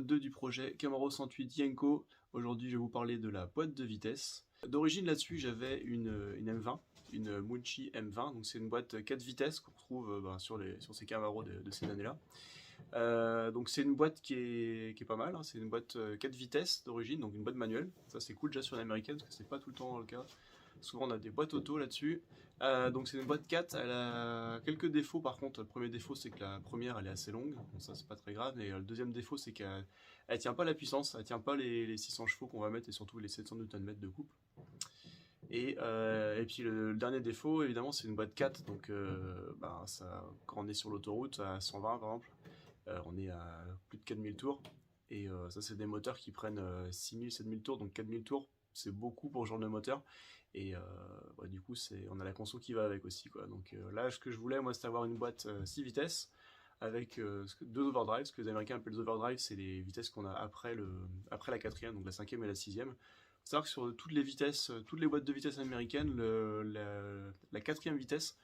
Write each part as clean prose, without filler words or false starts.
2 du projet Camaro 108 Yenko. Aujourd'hui, je vais vous parler de la boîte de vitesse. D'origine, là-dessus, j'avais une M20, une Munchy M20. Donc, c'est une boîte 4 vitesses qu'on retrouve sur ces Camaro de ces années-là. Donc, c'est une boîte qui est pas mal, hein. C'est une boîte 4 vitesses d'origine, donc une boîte manuelle. Ça, c'est cool déjà sur l'américaine parce que c'est pas tout le temps le cas. Souvent, on a des boîtes auto là-dessus. Donc c'est une boîte 4, elle a quelques défauts par contre. Le premier défaut, c'est que la première elle est assez longue, bon, ça c'est pas très grave. Et le deuxième défaut, c'est qu'elle tient pas la puissance, elle tient pas les 600 chevaux qu'on va mettre et surtout les 700 Nm de couple. Et puis le dernier défaut, évidemment, c'est une boîte 4, donc quand on est sur l'autoroute à 120 par exemple, on est à plus de 4000 tours. Et ça, c'est des moteurs qui prennent 6000, 7000 tours, donc 4000 tours, c'est beaucoup pour ce genre de moteur. Et du coup, on a la conso qui va avec aussi, quoi. Donc là, ce que je voulais, moi, c'est avoir une boîte 6 vitesses avec 2 overdrives. Ce que les Américains appellent les overdrives, c'est les vitesses qu'on a après la quatrième, donc la cinquième et la sixième. Faut savoir que sur toutes les vitesses, toutes les boîtes de vitesse américaines, la quatrième vitesse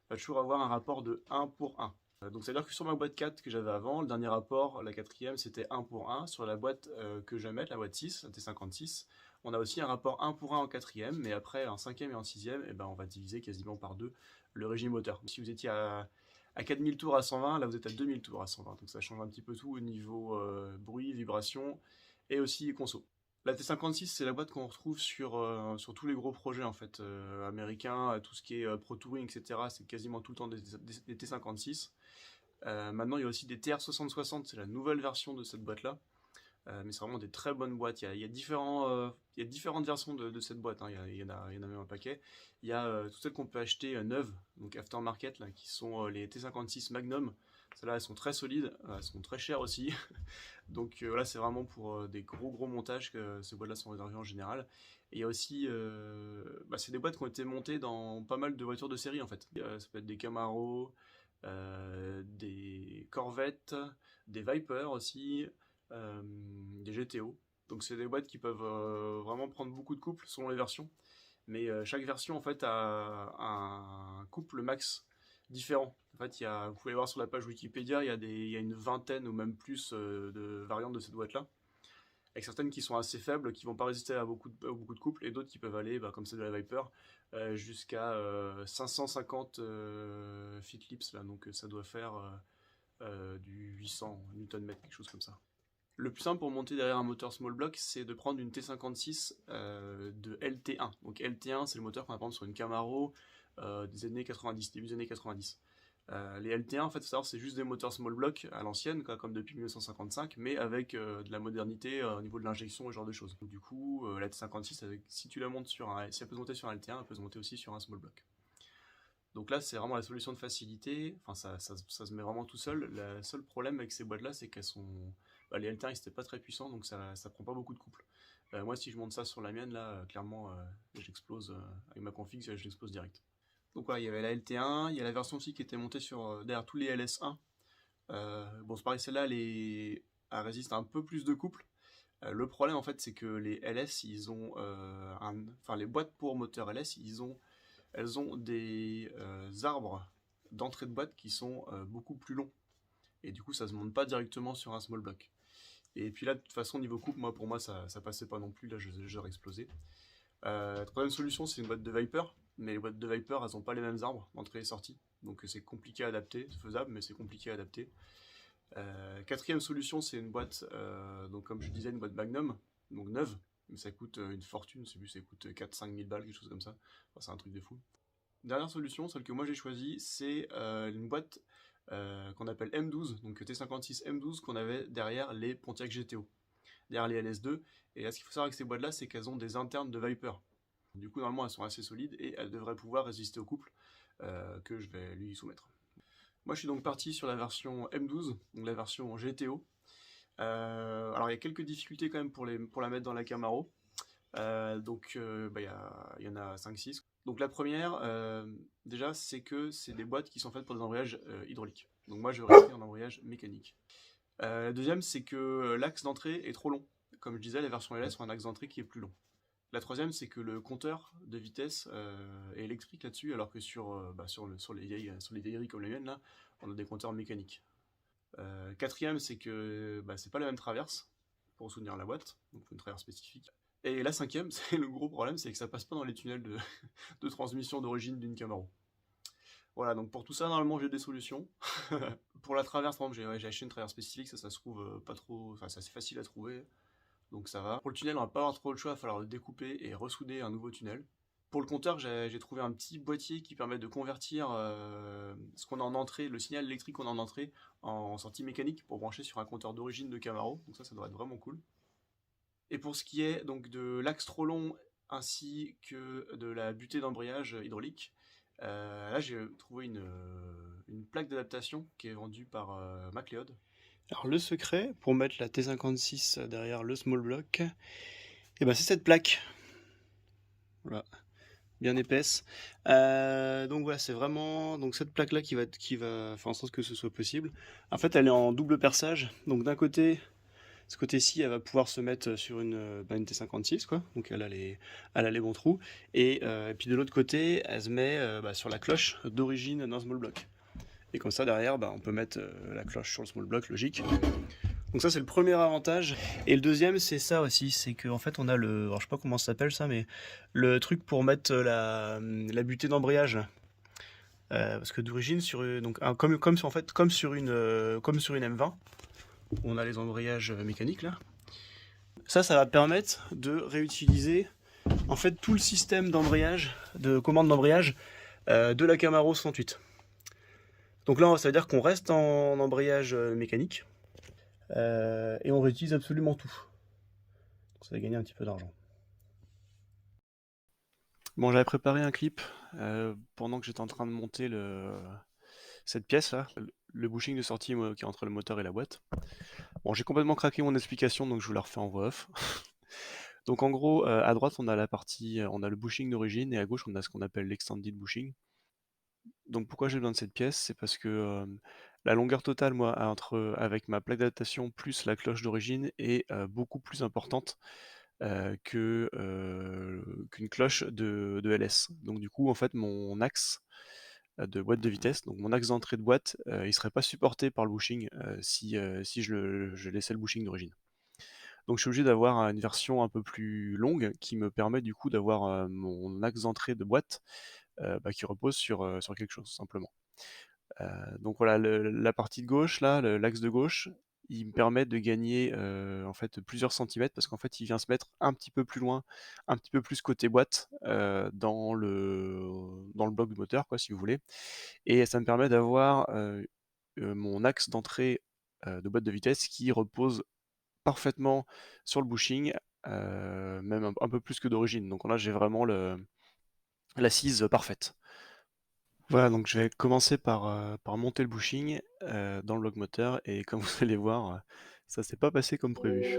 va toujours avoir un rapport de 1 pour 1. Donc c'est à dire que sur ma boîte 4 que j'avais avant, le dernier rapport, la quatrième, c'était 1 pour 1. Sur la boîte que je vais mettre, la boîte 6, la T56, on a aussi un rapport 1 pour 1 en quatrième, mais après en cinquième et en sixième, on va diviser quasiment par 2 le régime moteur. Si vous étiez à 4000 tours à 120, là vous êtes à 2000 tours à 120, donc ça change un petit peu tout au niveau bruit, vibration et aussi conso. La T56, c'est la boîte qu'on retrouve sur tous les gros projets en fait, américains, tout ce qui est Pro Touring, etc. C'est quasiment tout le temps des T56. Maintenant, il y a aussi des TR6060, c'est la nouvelle version de cette boîte-là. Mais c'est vraiment des très bonnes boîtes. Il y a différentes versions de cette boîte, hein. Il y en a même un paquet. Il y a toutes celles qu'on peut acheter neuves, donc aftermarket, là, qui sont les T56 Magnum. Celles-là, elles sont très solides, elles sont très chères aussi. Donc là, c'est vraiment pour des gros montages que ces boîtes-là sont réservées en général. Et il y a aussi, c'est des boîtes qui ont été montées dans pas mal de voitures de série en fait. Ça peut être des Camaro, des Corvette, des Viper aussi, des GTO. Donc c'est des boîtes qui peuvent vraiment prendre beaucoup de couples selon les versions. Mais chaque version en fait a un couple max différent. En fait, vous pouvez voir sur la page Wikipédia, il y a une vingtaine ou même plus de variantes de cette boîte-là. Avec certaines qui sont assez faibles, qui vont pas résister à beaucoup de couples, et d'autres qui peuvent aller, comme celle de la Viper, jusqu'à 550 feet lips, là, donc ça doit faire du 800 Nm, quelque chose comme ça. Le plus simple pour monter derrière un moteur small block, c'est de prendre une T56 de LT1. Donc LT1, c'est le moteur qu'on va prendre sur une Camaro des années 90, début des années 90. Les LT1, en fait, faut savoir, c'est juste des moteurs small block à l'ancienne, comme depuis 1955, mais avec de la modernité au niveau de l'injection et ce genre de choses. Donc, du coup, la T56, si elle peut se monter sur un LT1, elle peut se monter aussi sur un small block. Donc là, c'est vraiment la solution de facilité. Enfin, ça se met vraiment tout seul. Le seul problème avec ces boîtes-là, c'est qu'elles sont... les L1, ils n'étaient pas très puissants, donc ça prend pas beaucoup de couple. Moi, si je monte ça sur la mienne, là, clairement, j'explose. Avec ma config, je l'explose direct. Donc voilà, il y avait la LT1, il y a la version aussi qui était montée derrière tous les LS1. C'est pareil, celle-là, elle résiste à un peu plus de couple. Le problème, en fait, c'est que les LS, les boîtes pour moteur LS, elles ont des arbres d'entrée de boîte qui sont beaucoup plus longs. Et du coup, ça se monte pas directement sur un small block. Et puis là, de toute façon, niveau coupe, pour moi, ça passait pas non plus. Là, j'aurais explosé. Troisième solution, c'est une boîte de Viper. Mais les boîtes de Viper, elles n'ont pas les mêmes arbres d'entrée et sortie. Donc c'est compliqué à adapter. C'est faisable, mais c'est compliqué à adapter. Quatrième solution, c'est une boîte, donc comme je disais, une boîte Magnum, donc neuve. Mais ça coûte une fortune, ça coûte 4-5 000 balles, quelque chose comme ça. Enfin, c'est un truc de fou. Dernière solution, celle que moi j'ai choisie, c'est une boîte qu'on appelle M12, donc T56 M12 qu'on avait derrière les Pontiac GTO, derrière les LS2. Et là, ce qu'il faut savoir avec ces boîtes-là, c'est qu'elles ont des internes de Viper. Du coup, normalement, elles sont assez solides et elles devraient pouvoir résister au couple que je vais lui soumettre. Moi, je suis donc parti sur la version M12, donc la version GTO. Alors, il y a quelques difficultés quand même pour la mettre dans la Camaro. Il y en a 5-6. Donc la première, déjà, c'est que c'est des boîtes qui sont faites pour des embrayages hydrauliques. Donc moi, je vais rester en embrayage mécanique. La deuxième, c'est que l'axe d'entrée est trop long. Comme je disais, les versions LS ont un axe d'entrée qui est plus long. La troisième, c'est que le compteur de vitesse est électrique là-dessus, alors que sur les vieilleries comme les miennes, là, on a des compteurs mécaniques. Quatrième, c'est que c'est pas la même traverse. pour soutenir la boîte, donc une travers spécifique. Et la cinquième, c'est le gros problème, c'est que ça passe pas dans les tunnels de transmission d'origine d'une Camaro. Voilà, donc pour tout ça, normalement j'ai des solutions. Pour la traverse, par exemple, j'ai acheté une traverse spécifique, ça se trouve pas trop, enfin c'est assez facile à trouver, donc ça va. Pour le tunnel, on va pas avoir trop le choix, il va falloir le découper et ressouder un nouveau tunnel. Pour le compteur, j'ai trouvé un petit boîtier qui permet de convertir ce qu'on a en entrée, le signal électrique qu'on a en entrée, en sortie mécanique pour brancher sur un compteur d'origine de Camaro, donc ça devrait être vraiment cool. Et pour ce qui est donc de l'axe trop long ainsi que de la butée d'embrayage hydraulique, là j'ai trouvé une plaque d'adaptation qui est vendue par MacLeod. Alors le secret pour mettre la T56 derrière le small block, et ben c'est cette plaque. Voilà, bien épaisse. Donc voilà, c'est vraiment donc cette plaque là qui va faire en sorte que ce soit possible. En fait, elle est en double perçage. Donc d'un côté, ce côté-ci, elle va pouvoir se mettre sur une T56, quoi. Donc elle a les bons trous. Et puis de l'autre côté, elle se met sur la cloche d'origine d'un small block. Et comme ça, derrière, on peut mettre la cloche sur le small block, logique. Donc ça, c'est le premier avantage. Et le deuxième, c'est ça aussi, c'est qu'en fait, on a alors je sais pas comment ça s'appelle ça, mais le truc pour mettre la butée d'embrayage. Parce que d'origine, comme sur une M20, on a les embrayages mécaniques là. Ça va permettre de réutiliser en fait tout le système d'embrayage, de commande d'embrayage de la Camaro 68. Donc là, ça veut dire qu'on reste en embrayage mécanique et on réutilise absolument tout. Donc ça va gagner un petit peu d'argent. Bon, j'avais préparé un clip pendant que j'étais en train de monter cette pièce là, le bushing de sortie qui est entre le moteur et la boîte. Bon, j'ai complètement craqué mon explication, donc je vous la refais en voix off. Donc en gros, à droite on a on a le bushing d'origine et à gauche on a ce qu'on appelle l'extended bushing. Donc pourquoi j'ai besoin de cette pièce? C'est parce que la longueur totale, moi, avec ma plaque d'adaptation plus la cloche d'origine est beaucoup plus importante qu'une cloche de LS. Donc du coup, en fait, mon axe de boîte de vitesse, donc mon axe d'entrée de boîte, il serait pas supporté par le bushing si je laissais le bushing d'origine. Donc je suis obligé d'avoir une version un peu plus longue qui me permet du coup d'avoir mon axe d'entrée de boîte qui repose sur quelque chose, simplement. Donc voilà, la partie de gauche, là, l'axe de gauche, il me permet de gagner en fait plusieurs centimètres parce qu'en fait il vient se mettre un petit peu plus loin, un petit peu plus côté boîte dans le bloc de moteur, quoi, si vous voulez. Et ça me permet d'avoir mon axe d'entrée de boîte de vitesse qui repose parfaitement sur le bushing, même un peu plus que d'origine. Donc là j'ai vraiment l'assise parfaite. Voilà, donc je vais commencer par monter le bushing dans le bloc moteur et comme vous allez voir, ça s'est pas passé comme prévu.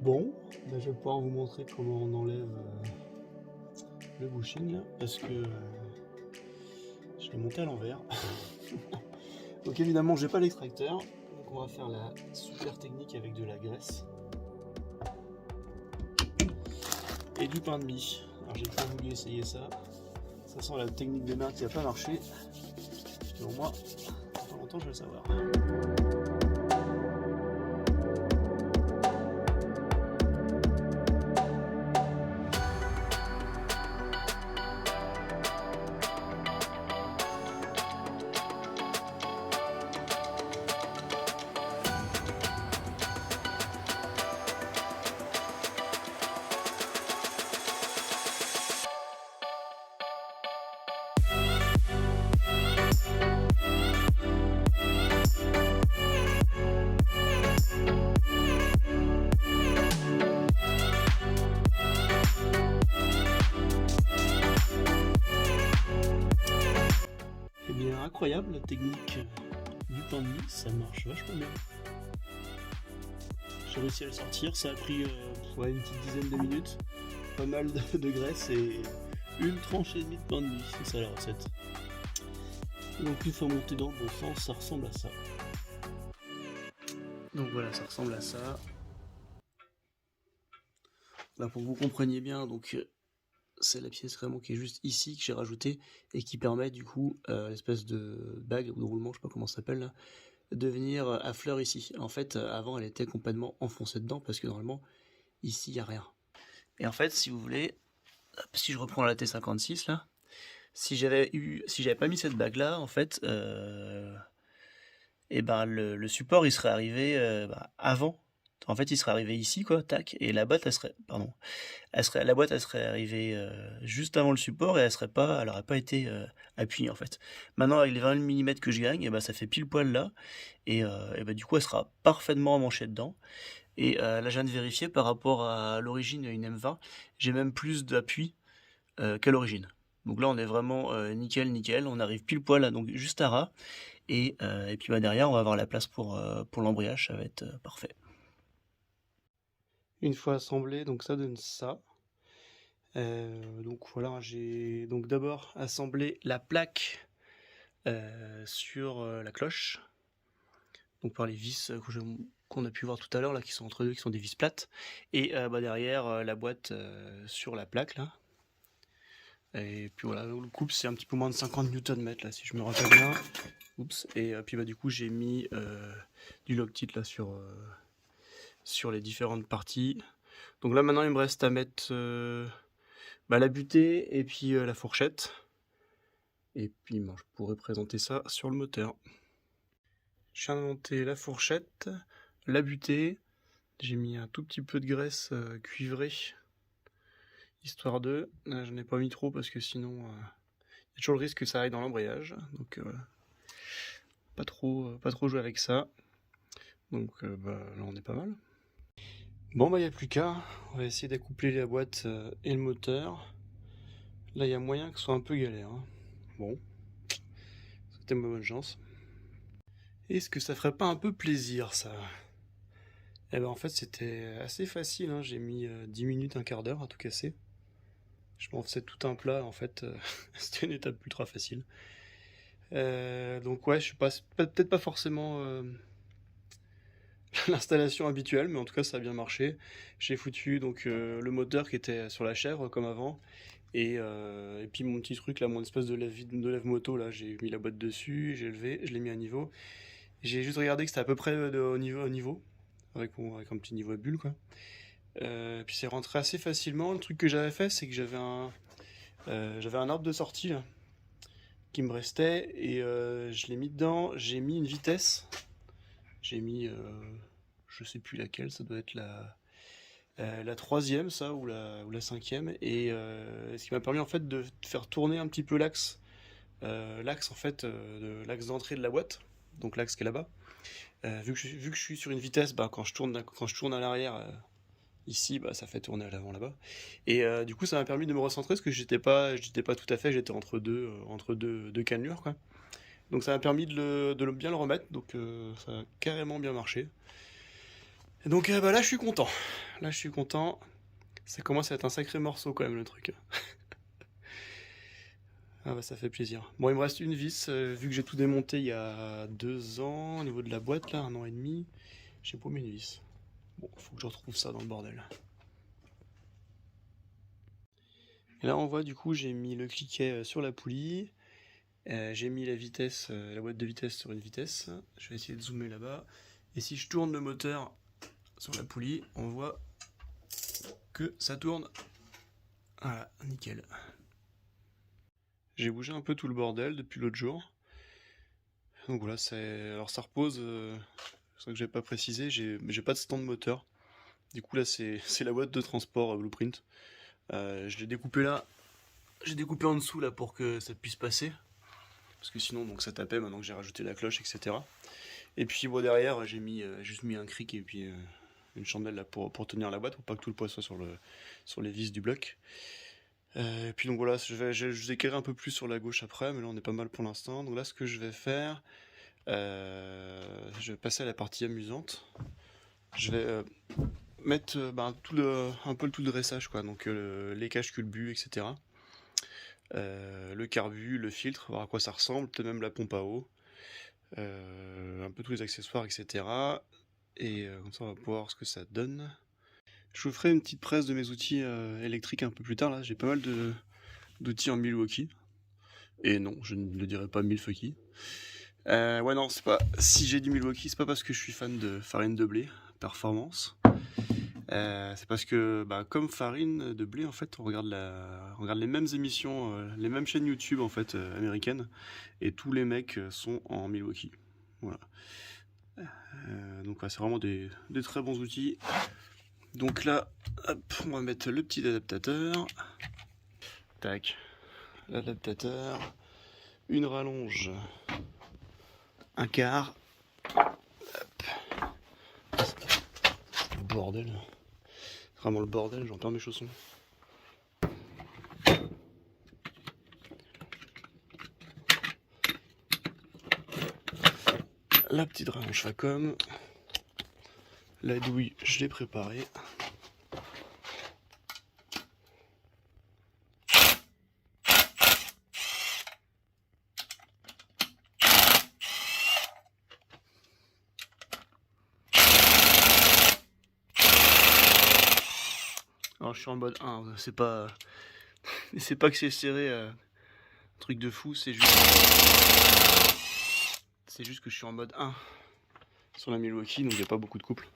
Bon, je vais pouvoir vous montrer comment on enlève le bushing là, parce que je l'ai monté à l'envers. Donc évidemment, j'ai pas l'extracteur, donc on va faire la super technique avec de la graisse et du pain de mie. Alors j'ai pas voulu essayer ça. Ça sent la technique de main qui a pas marché. Et au moins, dans longtemps je vais le savoir. Eh bien, incroyable la technique du pain de mie, ça marche vachement bien. J'ai réussi à le sortir, ça a pris une petite dizaine de minutes, pas mal de graisse et une tranche et demie de pain de mie, c'est ça la recette. Donc une fois monté dans le bon sens, ça ressemble à ça. Donc voilà, ça ressemble à ça. Bah, pour que vous compreniez bien, donc c'est la pièce vraiment qui est juste ici que j'ai rajouté et qui permet du coup l'espèce de bague ou de roulement, je sais pas comment ça s'appelle là, de venir à fleur ici. En fait, avant elle était complètement enfoncée dedans parce que normalement ici il y a rien. Et en fait, si vous voulez, si je reprends la T56 là, si j'avais pas mis cette bague là, en fait, et ben le support il serait arrivé avant. En fait, il serait arrivé ici quoi, tac, et la boîte elle serait, pardon, la boîte elle serait arrivée juste avant le support et elle aurait pas été appuyée en fait. Maintenant avec les 20 mm que je gagne, et ben ça fait pile poil là, et ben du coup elle sera parfaitement emmanchée dedans. Et là je viens de vérifier par rapport à l'origine une M20, j'ai même plus d'appui qu'à l'origine. Donc là on est vraiment nickel nickel, on arrive pile poil là, donc juste à ras. Et puis bah, derrière, on va avoir la place pour l'embrayage, ça va être parfait. Une fois assemblé, donc ça donne ça. Donc voilà, j'ai donc d'abord assemblé la plaque sur la cloche, donc par les vis qu'on a pu voir tout à l'heure, là, qui sont entre deux, qui sont des vis plates. Et bah, derrière, la boîte sur la plaque, là. Et puis voilà, le couple, c'est un petit peu moins de 50 Nm, là, si je me rappelle bien. Oups. Et puis bah, du coup, j'ai mis du Loctite là sur les différentes parties. Donc là maintenant il me reste à mettre la butée et puis la fourchette. Et puis je pourrais présenter ça sur le moteur. Je viens de monter la fourchette, la butée. J'ai mis un tout petit peu de graisse cuivrée, histoire de... je n'ai pas mis trop parce que sinon il y a toujours le risque que ça aille dans l'embrayage. Donc pas trop jouer avec ça. Donc là on est pas mal. Bon bah il n'y a plus qu'à, on va essayer d'accoupler la boîte et le moteur. Là il y a moyen que ce soit un peu galère. Hein. Bon, c'était ma bonne chance. Est-ce que ça ferait pas un peu plaisir ça? Eh ben en fait c'était assez facile, hein. J'ai mis 10 minutes, un quart d'heure à tout casser. Je m'en faisais tout un plat en fait, c'était une étape ultra facile. Donc ouais, je suis peut-être pas forcément l'installation habituelle, mais en tout cas ça a bien marché. J'ai foutu donc le moteur qui était sur la chèvre comme avant, et puis mon petit truc là, mon espèce de lève-moto là, j'ai mis la boîte dessus, j'ai levé, je l'ai mis à niveau. J'ai juste regardé que c'était à peu près au niveau, avec un petit niveau à bulle quoi. Puis c'est rentré assez facilement. Le truc que j'avais fait, c'est que j'avais un arbre de sortie là, qui me restait, et je l'ai mis dedans. J'ai mis une vitesse. J'ai mis, je sais plus laquelle, ça doit être la troisième, ça, ou la cinquième, et ce qui m'a permis en fait de faire tourner un petit peu l'axe en fait, l'axe d'entrée de la boîte, donc l'axe qui est là-bas. Vu que je suis sur une vitesse, quand je tourne à l'arrière, ici, ça fait tourner à l'avant là-bas. Et du coup, ça m'a permis de me recentrer parce que j'étais pas tout à fait, j'étais entre deux cannelures, quoi. Donc ça m'a permis de bien le remettre, donc ça a carrément bien marché. Et donc là, je suis content. Là, je suis content. Ça commence à être un sacré morceau quand même le truc. Ah bah ça fait plaisir. Bon, il me reste une vis, vu que j'ai tout démonté il y a 2 ans, au niveau de la boîte, là, 1 an et demi, j'ai paumé une vis. Bon, faut que je retrouve ça dans le bordel. Et là on voit du coup j'ai mis le cliquet sur la poulie, j'ai mis la boîte de vitesse sur une vitesse, je vais essayer de zoomer là-bas, et si je tourne le moteur sur la poulie, on voit que ça tourne. Voilà, nickel. J'ai bougé un peu tout le bordel depuis l'autre jour. Donc voilà, alors ça repose, c'est vrai que j'ai pas précisé, j'ai pas de stand moteur. Du coup là c'est la boîte de transport Blueprint. Je l'ai découpé là. J'ai découpé en dessous là pour que ça puisse passer. Parce que sinon donc ça tapait maintenant que j'ai rajouté la cloche, etc. Et puis bon, derrière j'ai juste mis un cric et puis une chandelle là pour tenir la boîte, pour pas que tout le poids soit sur les vis du bloc. Et puis donc voilà, je vous éclairerai un peu plus sur la gauche après, mais là on est pas mal pour l'instant. Donc là ce que je vais faire, je vais passer à la partie amusante. Je vais mettre un peu tout le dressage quoi, donc les caches culbut, etc. Le carbu, le filtre, voir à quoi ça ressemble, peut-être même la pompe à eau, un peu tous les accessoires, etc. Et comme ça on va pouvoir voir ce que ça donne. Je vous ferai une petite presse de mes outils électriques un peu plus tard. Là, j'ai pas mal d'outils en Milwaukee. Et non, je ne le dirai pas Milwaukee. Ouais, non, c'est pas. Si j'ai dit Milwaukee, c'est pas parce que je suis fan de farine de blé, performance. C'est parce que, comme farine de blé, en fait, on regarde les mêmes émissions, les mêmes chaînes YouTube, en fait, américaines, et tous les mecs sont en Milwaukee. Voilà. Donc, ouais, c'est vraiment des très bons outils. Donc là, hop, on va mettre le petit adaptateur. Tac. L'adaptateur. Une rallonge. Un quart. Hop. C'est le bordel. C'est vraiment le bordel, j'en perds mes chaussons. La petite rallonge Facom. La douille, je l'ai préparée. Alors je suis en mode 1, c'est pas que c'est serré, truc de fou, c'est juste que je suis en mode 1 sur la Milwaukee, donc il n'y a pas beaucoup de couples.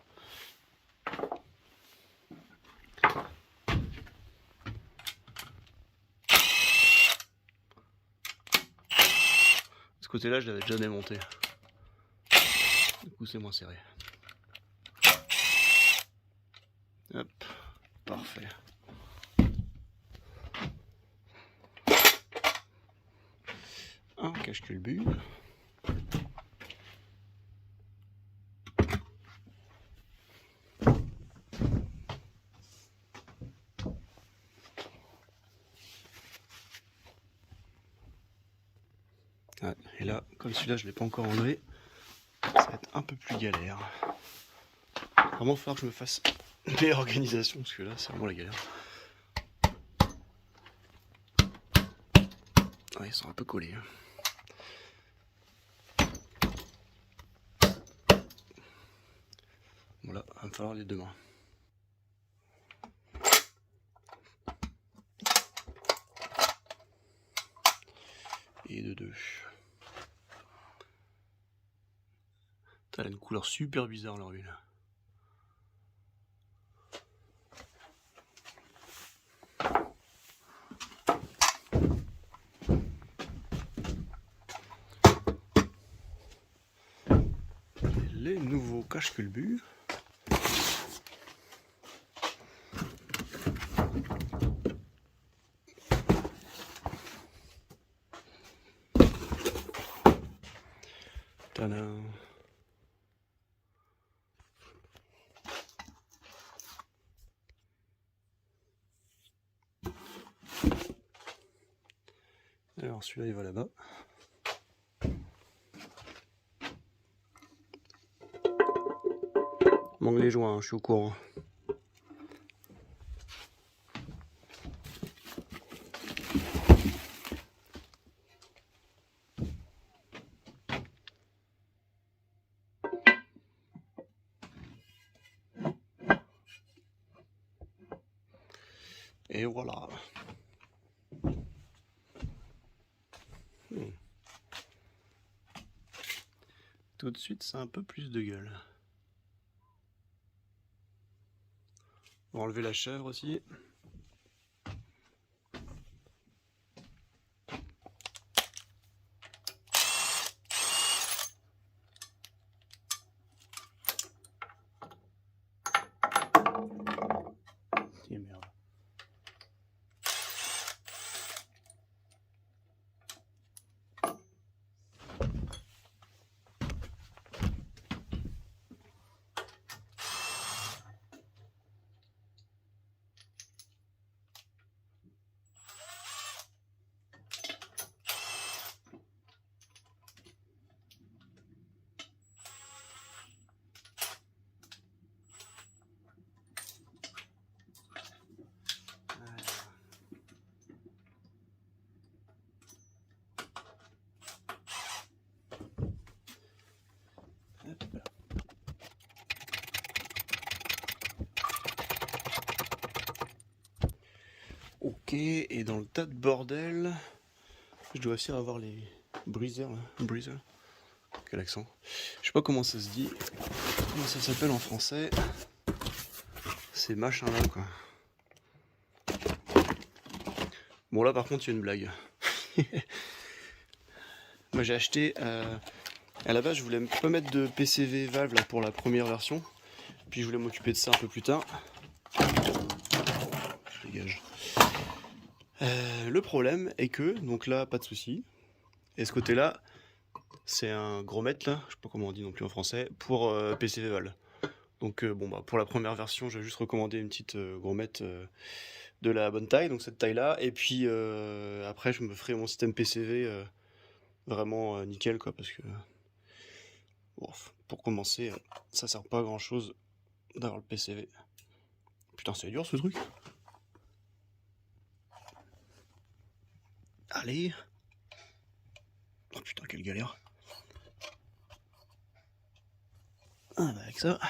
Ce côté-là, je l'avais déjà démonté. Du coup, c'est moins serré. Hop, parfait. Un cache-culbut. Ah, et là, comme celui-là, je ne l'ai pas encore enlevé, ça va être un peu plus galère. Vraiment, il va falloir que je me fasse une meilleure organisation, parce que là, c'est vraiment la galère. Ouais, ils sont un peu collés. Voilà, il va me falloir les deux mains. Et de deux. Elle a une couleur super bizarre, leur huile. Les nouveaux cache-culbus. Tadam. Alors celui-là il va là-bas. Manque les joints, hein, je suis au courant. Et voilà. Tout de suite, c'est un peu plus de gueule. On va enlever la chèvre aussi. Et merde. Ok, et dans le tas de bordel, je dois aussi avoir les breezers là. Breezer. Quel accent. Je sais pas comment ça se dit. Comment ça s'appelle en français. Ces machins là quoi. Bon là par contre il y a une blague. Moi j'ai acheté... à la base je voulais pas mettre de PCV valve là, pour la première version. Puis je voulais m'occuper de ça un peu plus tard. Je dégage. Le problème est que, donc là pas de souci. Et ce côté là, c'est un gros mètre là, je sais pas comment on dit non plus en français, pour PCV valve. Donc bon bah pour la première version, je vais juste recommander une petite gourmette de la bonne taille, donc cette taille-là. Et puis après, je me ferai mon système PCV vraiment nickel quoi, parce que bon, pour commencer, ça sert pas à grand chose d'avoir le PCV. Putain, c'est dur ce truc. Allez. Oh putain, quelle galère. Ah bah avec ça.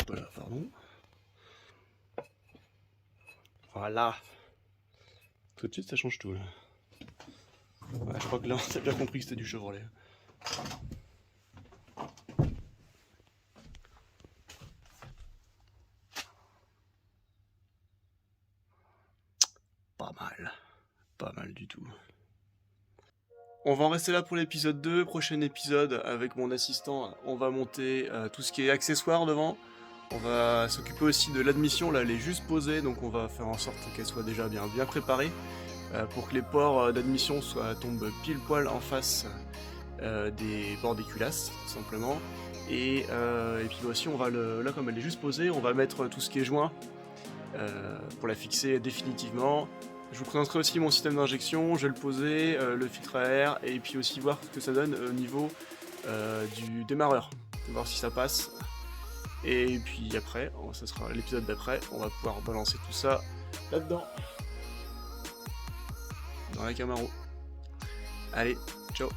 Voilà, pardon. Voilà. Tout de suite, ça change tout là. Ouais, je crois que là, on a bien compris que c'était du Chevrolet. Pas mal du tout. On va en rester là pour l'épisode 2. Prochain épisode, avec mon assistant, on va monter tout ce qui est accessoires devant. On va s'occuper aussi de l'admission, là elle est juste posée, donc on va faire en sorte qu'elle soit déjà bien préparée pour que les ports d'admission tombent pile poil en face des bords des culasses, tout simplement. Et puis aussi, on va là comme elle est juste posée, on va mettre tout ce qui est joint pour la fixer définitivement. Je vous présenterai aussi mon système d'injection, je vais le poser, le filtre à air, et puis aussi voir ce que ça donne au niveau du démarreur, voir si ça passe. Et puis après, ça sera l'épisode d'après, on va pouvoir balancer tout ça là-dedans, dans la Camaro. Allez, ciao.